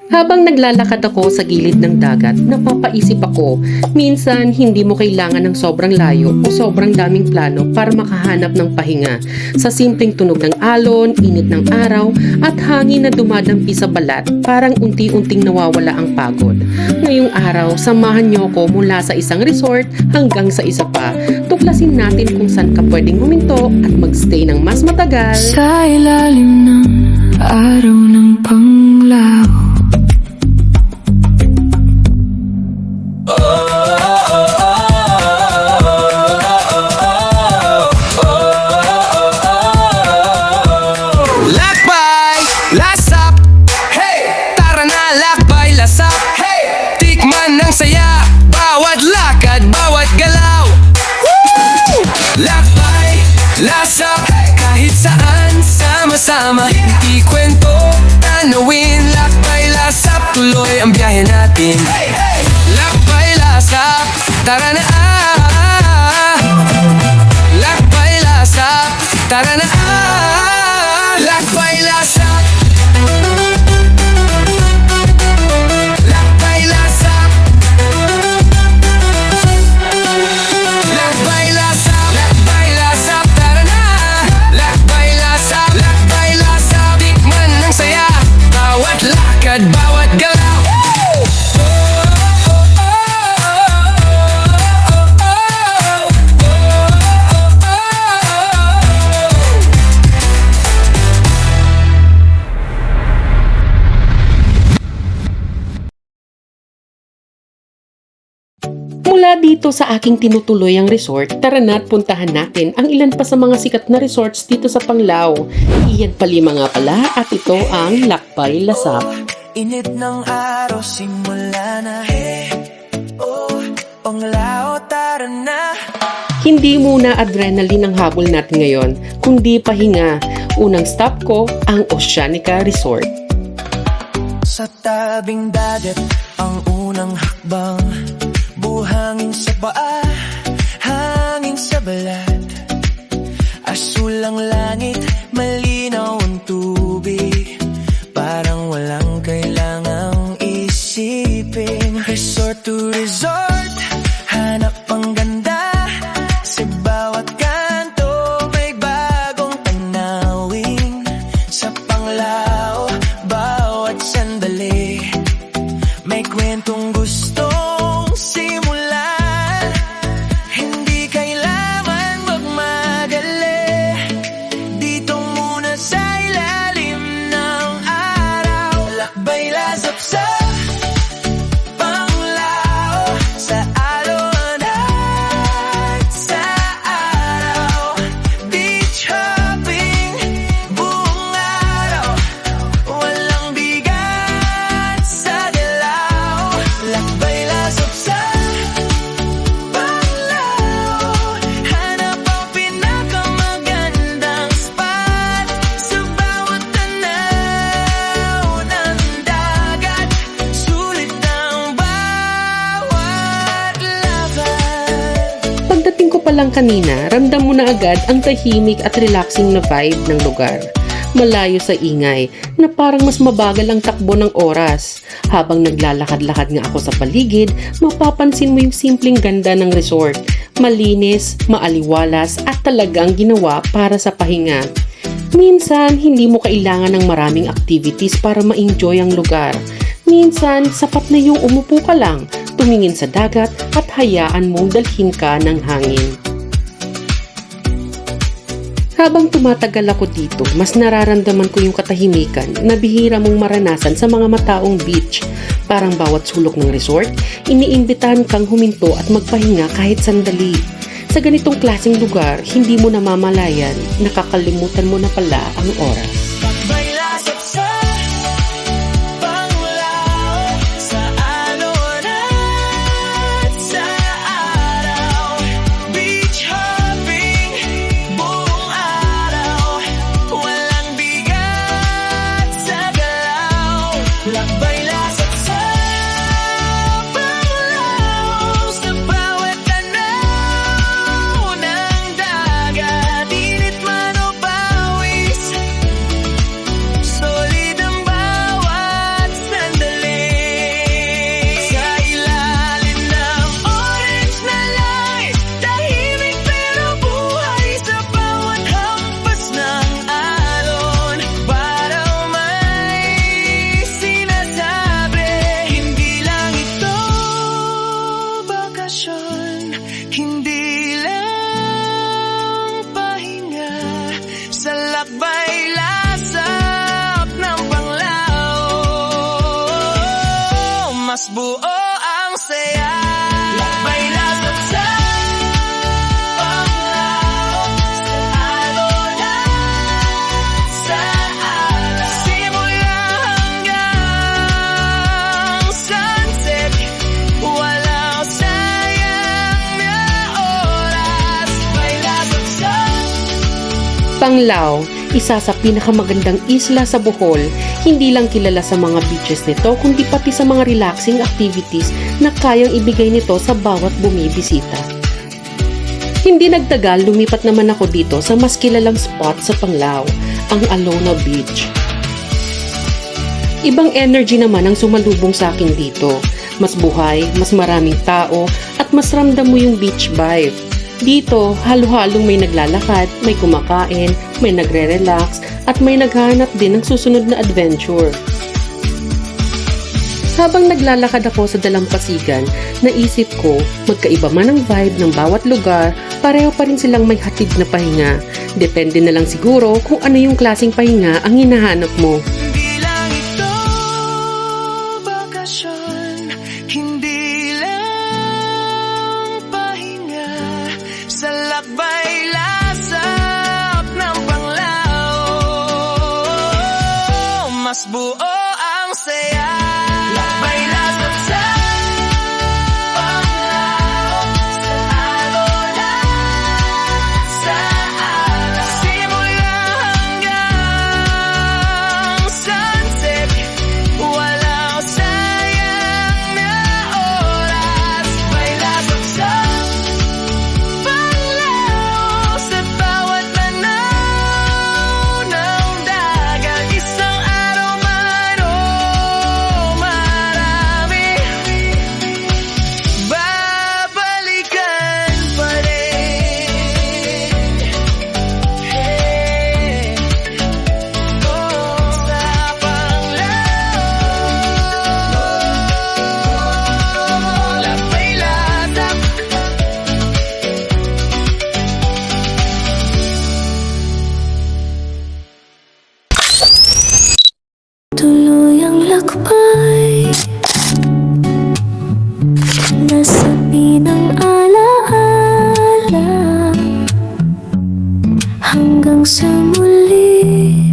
Habang naglalakad ako sa gilid ng dagat, napapaisip ako, minsan hindi mo kailangan ng sobrang layo o sobrang daming plano para makahanap ng pahinga. Sa simpleng tunog ng alon, init ng araw, at hangin na dumadampi sa balat, parang unti-unting nawawala ang pagod. Ngayong araw, samahan niyo ko mula sa isang resort hanggang sa isa pa. Tuklasin natin kung saan ka pwedeng huminto at magstay ng mas matagal. Sa ilalim ng araw ng Panglao, lakbay, lasap, hey! Tara na, lakbay, lasap, hey! Tikman ng saya, bawat lakad, bawat galaw. Woo! Lakbay, lasap, kahit saan, sama-sama. Hindi kwento, tanawin, lakbay, lasap, tuloy ang biyahe natin. Lakbay, lasap, tara na, lakbay, lasap, tara na, lakbay, lasap, lakbay, lasap, lakbay, lasap, lakbay, lasap, tara na, lakbay, lasap, lakbay, lasap, tikman ng saya, bawat lakad, bawat galaw. Mula dito sa aking tinutuloy ang resort, tara na at puntahan natin ang ilan pa sa mga sikat na resorts dito sa Panglao. Iyan palima nga pala at ito ang Lakbay Lasap. Init ng araw, simula na, hey, oh, Panglao, tara na. Hindi muna adrenaline ang habol natin ngayon, kundi pahinga. Unang stop ko, ang Oceanica Resort. Sa tabing dagat, ang unang hakbang, buhangin sa paa, hangin sa balat. Asul ang langit, malinaw ang tubig, parang walang kailangang isipin. Resort to resort, hanap ang ganda, sa bawat kanto may bagong tanawin. Sa Panglao, bawat sandali may kwentong gustong simulan. Hindi kailangan magmadali, dito muna sa ilalim ng araw. Lakbay, lasap sa Panglao, sa alon at sa araw. Beach hopping, buong araw, walang bigat sa galaw. Lakbay, lasap sa Panglao, hanap ang pinakamagandang spot sa bawat tanaw ng dagat. Sulit ang bawat laban. Pagdating ko pa lang kanina, ramdam mo na agad ang tahimik at relaxing na vibe ng lugar. Malayo sa ingay na parang mas mabagal ang takbo ng oras. Habang naglalakad-lakad nga ako sa paligid, mapapansin mo yung simpleng ganda ng resort. Malinis, maaliwalas at talagang ginawa para sa pahinga. Minsan, hindi mo kailangan ng maraming activities para ma-enjoy ang lugar. Minsan, sapat na yung umupo ka lang, tumingin sa dagat at hayaan mong dalhin ka ng hangin. Habang tumatagal ako dito, mas nararamdaman ko yung katahimikan na bihira mong maranasan sa mga mataong beach. Parang bawat sulok ng resort, iniimbitahan kang huminto at magpahinga kahit sandali. Sa ganitong klaseng lugar, hindi mo namamalayan, nakakalimutan mo na pala ang oras. Lakbay, lasap sa Panglao, sa alon at sa araw. Beach hopping, buong araw, walang bigat sa galaw. Lakbay, lasap sa Panglao, sa bawat tanaw ng dagat. Init man o pawis, solid ang bawat sandali. mas buo ang saya. Lakbay lasap sa panglaw, sa alona, sa alak. Simula hanggang sunset, walang sayang na oras. Lakbay lasap sa Panglao, isa sa pinakamagandang isla sa Bohol, hindi lang kilala sa mga beaches nito kundi pati sa mga relaxing activities na kayang ibigay nito sa bawat bumibisita. Hindi nagtagal, lumipat naman ako dito sa mas kilalang spot sa Panglao, ang Alona Beach. Ibang energy naman ang sumalubong sa akin dito. Mas buhay, mas maraming tao, at mas ramdam mo yung beach vibe. Dito, halo-halong may naglalakad, may kumakain, may nagre-relax, at may naghahanap din ng susunod na adventure. Habang naglalakad ako sa dalampasigan, naisip ko, magkaiba man ang vibe ng bawat lugar, pareho pa rin silang may hatid na pahinga. Depende na lang siguro kung ano yung klaseng pahinga ang hinahanap mo. Hindi lang ito bakasyon, hindi lang pahinga. Sa lakbay lasap ng Panglao, mas buo ang saya. Lakbay lasap sa Panglao, sa alona, sa alak. Simula hanggang sunset, walang sayang na oras. Lakbay lasap sa Panglao, sa bawat lanaw ng dagat. Isang araw man o marami, babalikan pa rin. Hey, sa Panglao, lakbay lasap. Tuloy ang lakbay, nasabi ng alaala, hanggang sa muli.